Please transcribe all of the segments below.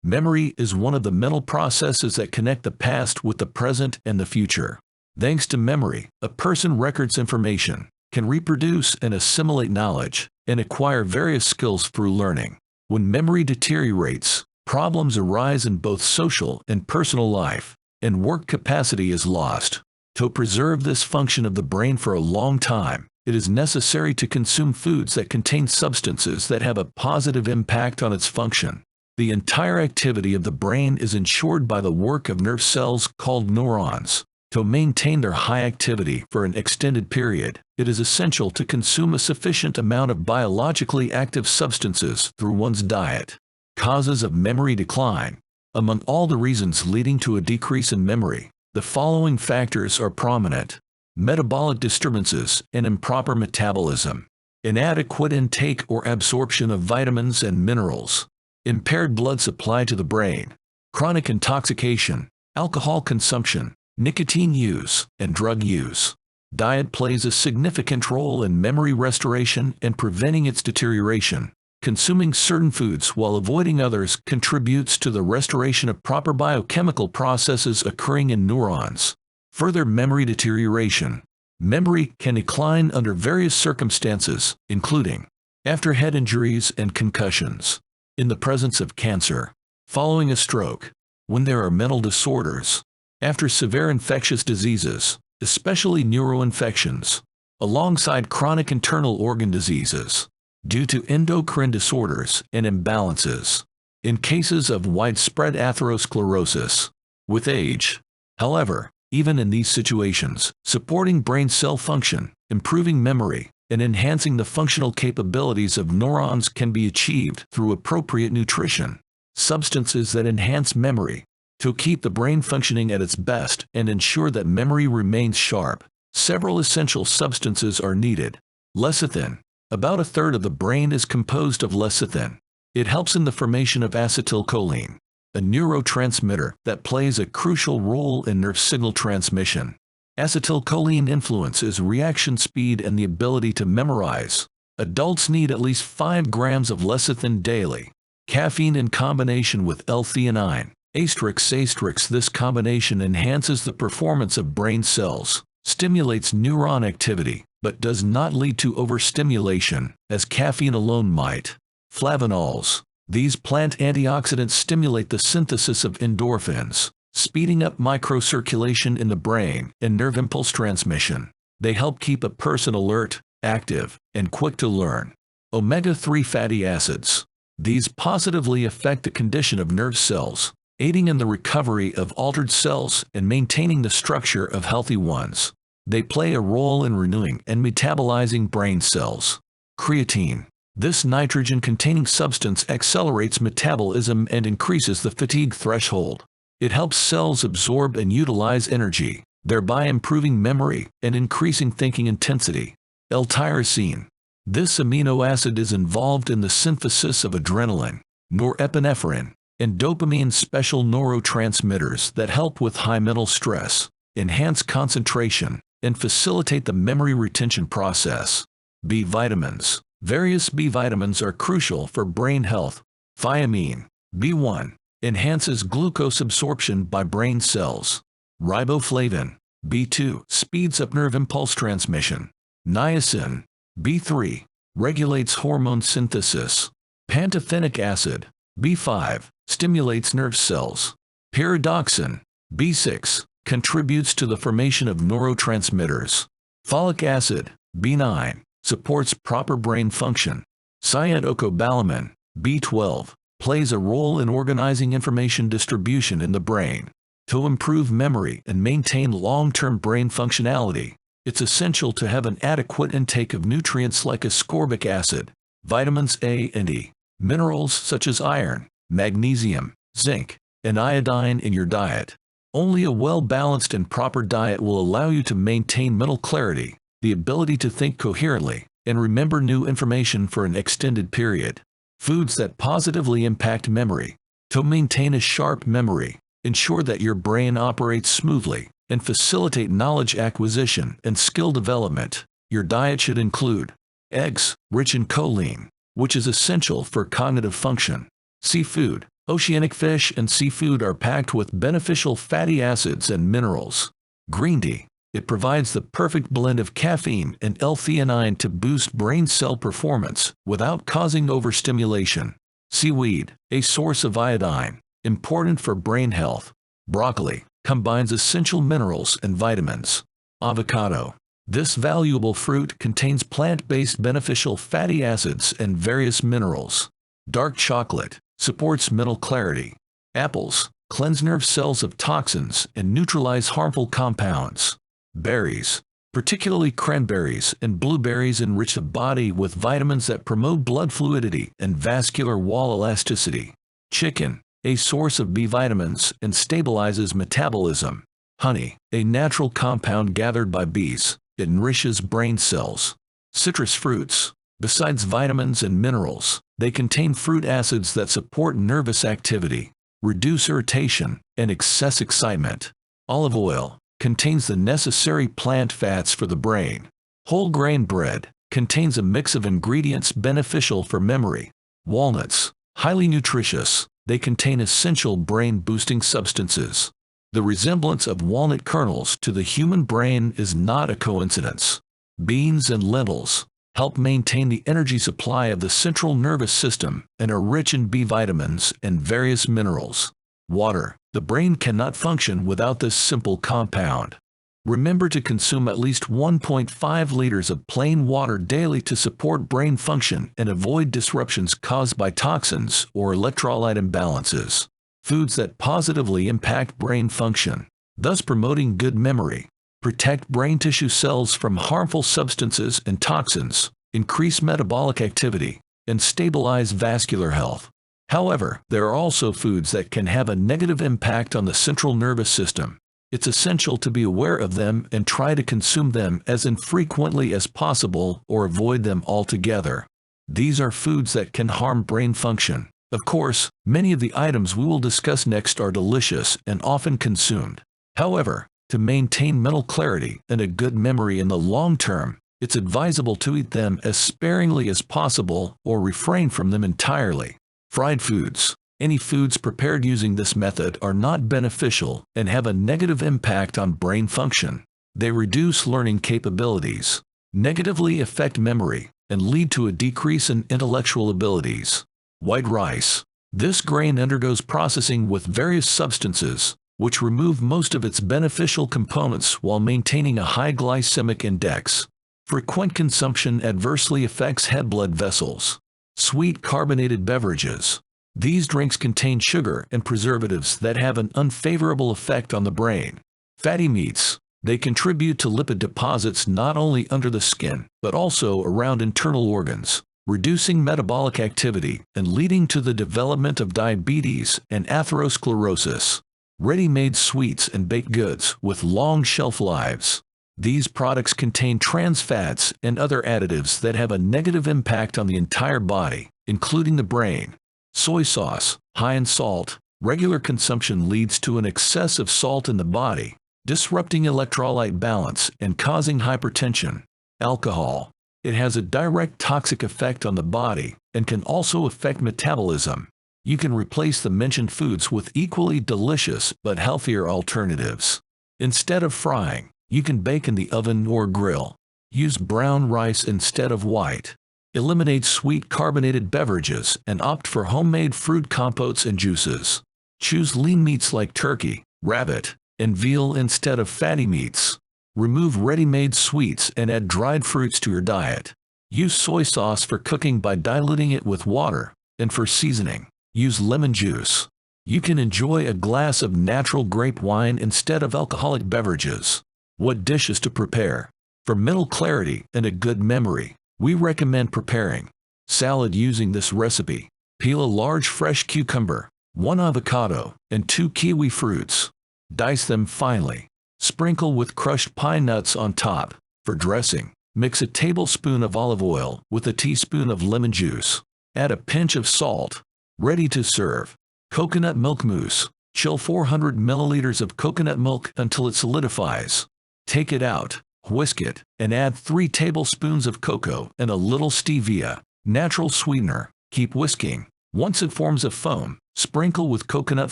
Memory is one of the mental processes that connect the past with the present and the future. Thanks to memory, a person records information, can reproduce and assimilate knowledge, and acquire various skills through learning. When memory deteriorates, problems arise in both social and personal life, and work capacity is lost. To preserve this function of the brain for a long time, it is necessary to consume foods that contain substances that have a positive impact on its function. The entire activity of the brain is ensured by the work of nerve cells called neurons. To maintain their high activity for an extended period, it is essential to consume a sufficient amount of biologically active substances through one's diet. Causes of memory decline. Among all the reasons leading to a decrease in memory, the following factors are prominent: metabolic disturbances and improper metabolism, inadequate intake or absorption of vitamins and minerals, impaired blood supply to the brain, chronic intoxication, alcohol consumption, nicotine use, and drug use. Diet plays a significant role in memory restoration and preventing its deterioration. Consuming certain foods while avoiding others contributes to the restoration of proper biochemical processes occurring in neurons. Further memory deterioration. Memory can decline under various circumstances, including after head injuries and concussions, in the presence of cancer, following a stroke, when there are mental disorders, after severe infectious diseases, especially neuroinfections, alongside chronic internal organ diseases, due to endocrine disorders and imbalances, in cases of widespread atherosclerosis, with age. However, even in these situations, supporting brain cell function, improving memory, and enhancing the functional capabilities of neurons can be achieved through appropriate nutrition. Substances that enhance memory. To keep the brain functioning at its best and ensure that memory remains sharp, several essential substances are needed. Lecithin. About a third of the brain is composed of lecithin. It helps in the formation of acetylcholine, a neurotransmitter that plays a crucial role in nerve signal transmission. Acetylcholine influences reaction speed and the ability to memorize. Adults need at least 5 grams of lecithin daily. Caffeine in combination with L-theanine. This combination enhances the performance of brain cells, stimulates neuron activity, but does not lead to overstimulation, as caffeine alone might. Flavonols. These plant antioxidants stimulate the synthesis of endorphins, speeding up microcirculation in the brain and nerve impulse transmission. They help keep a person alert, active, and quick to learn. Omega-3 fatty acids. These positively affect the condition of nerve cells, aiding in the recovery of altered cells and maintaining the structure of healthy ones. They play a role in renewing and metabolizing brain cells. Creatine. This nitrogen-containing substance accelerates metabolism and increases the fatigue threshold. It helps cells absorb and utilize energy, thereby improving memory and increasing thinking intensity. L-tyrosine. This amino acid is involved in the synthesis of adrenaline, norepinephrine, and dopamine, special neurotransmitters that help with high mental stress, enhance concentration, and facilitate the memory retention process. B vitamins. Various B vitamins are crucial for brain health. Thiamine, B1, enhances glucose absorption by brain cells. Riboflavin, B2, speeds up nerve impulse transmission. Niacin, B3, regulates hormone synthesis. Pantothenic acid, B5, stimulates nerve cells. Pyridoxine, B6, contributes to the formation of neurotransmitters. Folic acid, B9, supports proper brain function. Cyanocobalamin, B12, plays a role in organizing information distribution in the brain. To improve memory and maintain long-term brain functionality, it's essential to have an adequate intake of nutrients like ascorbic acid, vitamins A and E, minerals such as iron, magnesium, zinc, and iodine in your diet. Only a well-balanced and proper diet will allow you to maintain mental clarity, the ability to think coherently, and remember new information for an extended period. Foods that positively impact memory. To maintain a sharp memory, ensure that your brain operates smoothly, and facilitate knowledge acquisition and skill development. Your diet should include eggs, rich in choline, which is essential for cognitive function. Seafood, Oceanic fish and seafood are packed with beneficial fatty acids and minerals. Green tea. It provides the perfect blend of caffeine and L-theanine to boost brain cell performance without causing overstimulation. Seaweed, a source of iodine, important for brain health. Broccoli combines essential minerals and vitamins. Avocado. This valuable fruit contains plant-based beneficial fatty acids and various minerals. Dark chocolate supports mental clarity. Apples cleanse nerve cells of toxins and neutralize harmful compounds. Berries, particularly cranberries and blueberries, enrich the body with vitamins that promote blood fluidity and vascular wall elasticity. Chicken, a source of B vitamins and stabilizes metabolism. Honey, a natural compound gathered by bees, it enriches brain cells. Citrus fruits, besides vitamins and minerals, they contain fruit acids that support nervous activity, reduce irritation, and excess excitement. Olive oil contains the necessary plant fats for the brain. Whole grain bread contains a mix of ingredients beneficial for memory. Walnuts, highly nutritious, they contain essential brain-boosting substances. The resemblance of walnut kernels to the human brain is not a coincidence. Beans and lentils help maintain the energy supply of the central nervous system and are rich in B vitamins and various minerals. Water. The brain cannot function without this simple compound. Remember to consume at least 1.5 liters of plain water daily to support brain function and avoid disruptions caused by toxins or electrolyte imbalances. Foods that positively impact brain function, thus promoting good memory, protect brain tissue cells from harmful substances and toxins, increase metabolic activity, and stabilize vascular health. However, there are also foods that can have a negative impact on the central nervous system. It's essential to be aware of them and try to consume them as infrequently as possible or avoid them altogether. These are foods that can harm brain function. Of course, many of the items we will discuss next are delicious and often consumed. However, to maintain mental clarity and a good memory in the long term, it's advisable to eat them as sparingly as possible or refrain from them entirely. Fried foods. Any foods prepared using this method are not beneficial and have a negative impact on brain function. They reduce learning capabilities, negatively affect memory, and lead to a decrease in intellectual abilities. White rice. This grain undergoes processing with various substances, which remove most of its beneficial components while maintaining a high glycemic index. Frequent consumption adversely affects blood vessels. Sweet carbonated beverages. These drinks contain sugar and preservatives that have an unfavorable effect on the brain. Fatty meats. They contribute to lipid deposits not only under the skin, but also around internal organs, reducing metabolic activity and leading to the development of diabetes and atherosclerosis. Ready-made sweets and baked goods with long shelf lives. These products contain trans fats and other additives that have a negative impact on the entire body, including the brain. Soy sauce, high in salt. Regular consumption leads to an excess of salt in the body, disrupting electrolyte balance and causing hypertension. Alcohol. It has a direct toxic effect on the body and can also affect metabolism. You can replace the mentioned foods with equally delicious but healthier alternatives. Instead of frying, you can bake in the oven or grill. Use brown rice instead of white. Eliminate sweet carbonated beverages and opt for homemade fruit compotes and juices. Choose lean meats like turkey, rabbit, and veal instead of fatty meats. Remove ready-made sweets and add dried fruits to your diet. Use soy sauce for cooking by diluting it with water, and for seasoning, use lemon juice. You can enjoy a glass of natural grape wine instead of alcoholic beverages. What dishes to prepare? For mental clarity and a good memory, we recommend preparing salad using this recipe. Peel a large fresh cucumber, 1 avocado, and 2 kiwi fruits. Dice them finely. Sprinkle with crushed pine nuts on top. For dressing, mix a tablespoon of olive oil with a teaspoon of lemon juice. Add a pinch of salt. Ready to serve. Coconut milk mousse. Chill 400 milliliters of coconut milk until it solidifies. Take it out, whisk it, and add 3 tablespoons of cocoa and a little stevia, natural sweetener. Keep whisking. Once it forms a foam, sprinkle with coconut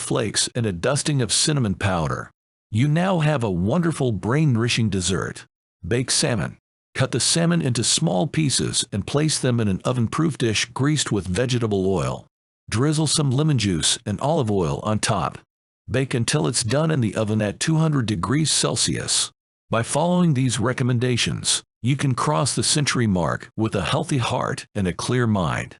flakes and a dusting of cinnamon powder. You now have a wonderful brain-nourishing dessert. Bake salmon. Cut the salmon into small pieces and place them in an oven-proof dish greased with vegetable oil. Drizzle some lemon juice and olive oil on top. Bake until it's done in the oven at 200 degrees Celsius. By following these recommendations, you can cross the century mark with a healthy heart and a clear mind.